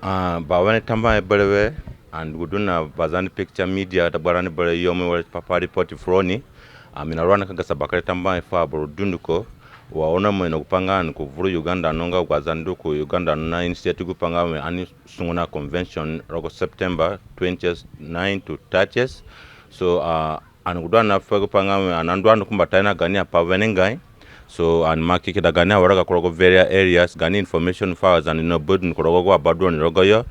Ba wani tamba e belewe and guduna bazani picture media da barani bele yomi wale papa report froni. Minarwana kaga sabakare tamba e fa bro dunduko. Waona mwe kupanga kuvuru Uganda nonga Azande ku Uganda na initiative kupanga me ani sunguna convention rogo September 29 to 30th. So anugudwa na fa kupanga me anandwa nukumbatana gani pa wenengai. So and maki kida gani waraga kurogo various areas gani information files and no burden kurogo abadwa ni rogo yo.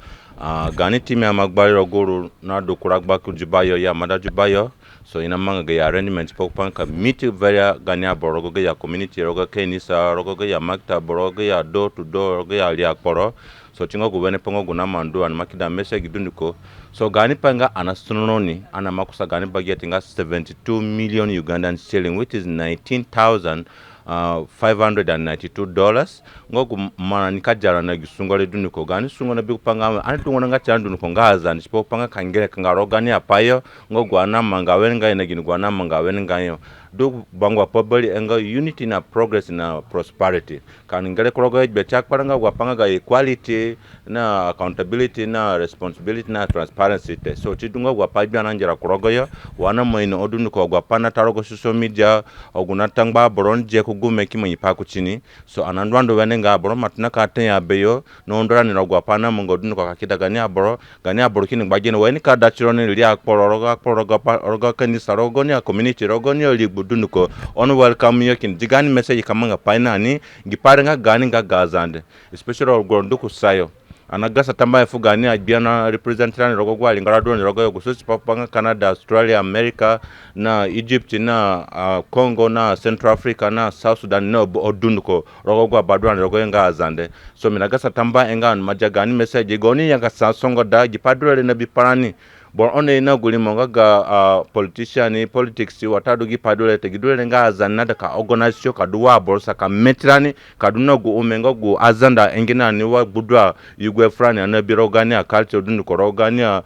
Gani timi ya magbari roguru na do kuragba kujibayo ya mada jubayo. So ina manga ga arrangements pokpanka meet various gani aborogo ga ya community rogo kenisa rogo ga ya makta borogo ya door to door rogo ya liya poro. So chingo gubene pongo guna mandu and makida message gidunduko. So gani panga anastunoni ana makusa gani bagetinga 72 million Ugandan shilling, which is $19,592. Ngoku mana nikajara na gisungole dunduko gani sungona biku panga ani tungona ngacha dunduko ngaza nispo panga kangere kangaro gani apayo ngoku ana manga wenga ina gini gwana manga wenga yo do bangwa probably enga unity na progress na prosperity kaningere kuroga bechak paranga gwapanga ga equality na accountability na responsibility na transparency so chidunga gwapabya nanjera kuroga yo wana moino odunduko gwapana tarogo social media ogunatangba boronje kugume kimanyi pakuchini so anandwando wenenga aboro matuna kate ya beyo no ndora ni gwapana mungodunu kwa kakida gani aboro kini gbagene weni ka dachironi li akporoga kanisa rogo ni community rogo ni libudunuko on welcome yo kin digani message kamanga paina ni giparenga gani nga Azande especially ogonduku sayo anagasa tamba efu gani abiana representative rogo gwa lingara drone rogo yo gususi papanga Canada, Australia, America na Egypt na Congo na Central Africa na South Sudan no odunuko rogo gwa badwan rogo nga Azande so minagasa tamba enga majagani message goni yanga sasongo da gipadrole na biparani bon on ina gulimonga ga politician politics watadu gipadole tegidole nga Azande da ka organization kaduwa borsa ka metrani kaduna go umenga go Azanda engina ni wa budwa yugwe frani anabiro gani a culture dunu korogani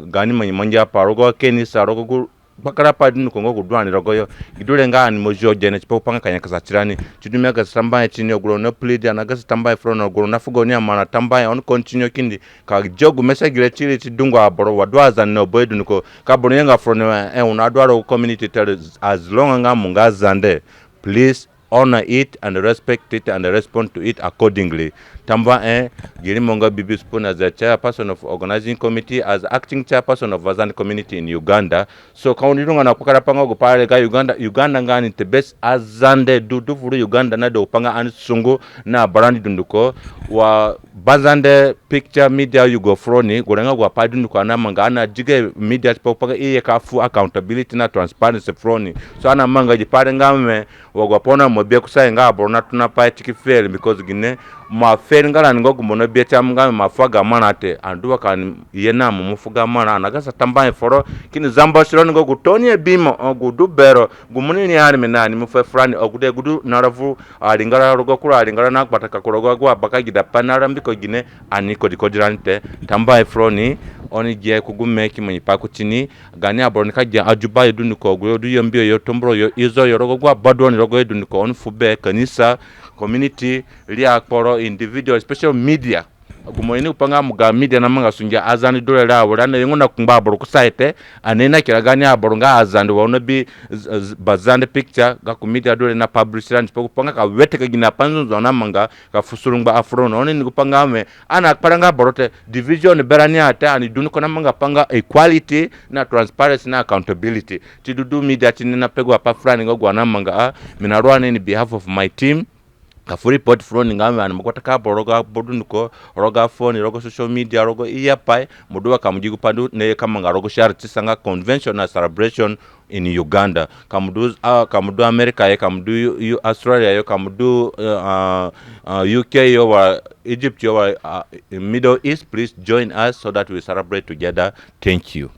gani manja parogo kenisa rogo bakara padinu kongo kudwani rogoyo gidule nga ni mojo jene chipopanga kanyaka satirani chidumia ga samba chini ogro no plead anaga samba frono ogro na fugoni amana tamba on continue kindi ka jogu message chili chidungwa aboro wadwaza no boydu nuko ka bonyenga frono unadwaro community as long nga munga Azande please honor it and respect it and respond to it accordingly. Tamba Girimonga Bibi Spoon as the chairperson of organizing committee, as acting chairperson of Azande community in Uganda. So kaunirunga na kukarapanga gupare ga Uganda ngani the best Azande dudu furu Uganda na do panga ani sungu na barandi dunduko wa Bazande picture media you go froni gorenga gwa padunduko ana manga ana jige media panga iye ka full accountability na transparency froni so ana manga jipare ngame wagwapona mobia kusayenga aborona tunapa tikifeli because gine ma fer ngala ngo gumono bieta mga mafaga manate anduwa kan yena mumufuga mana anagasa tambaye foro kini zamba shiro ngo gutoni bimo gudu bero gumuni ni ari menani mufe frani ogude gudu naravu alingara rogo kula alingara nakbataka kurogo gwa bakagida panara mbiko gine aniko dikodilante tambaye froni oni je kugume kimanyi pakuchini gani aboronika je ajuba yeduniko guyo du yombio yo tombro yo izo yo rogo gwa badoni rogo yeduniko on fube kanisa community liya akporo individual special media gumoyini upanga muga media na manga sunja Azande dole la wala yengona kumba aboro kusaite anena kiragani aboro nga Azande wono bi Bazande picture ga ku media dole na publicity ndipo kupanga ka wete ka gina panzo na manga ka fusurungba afrono oni ni kupanga me ana paranga borote division berani ata ani dunuko na manga panga equality na transparency na accountability tidudu media tinina pegwa pa frani ngwa na manga minarwana in behalf of my team kafuri report front ngame an mukota ka boroga bodunuko roga phone rogo social media rogo iyapai muduwa kamujigu pandu ne kamanga rogo share tisanga convention na celebration in Uganda kamudu America kamudu Australia kamudu UK or Egypt or Middle East. Please join us so that we celebrate together. Thank you.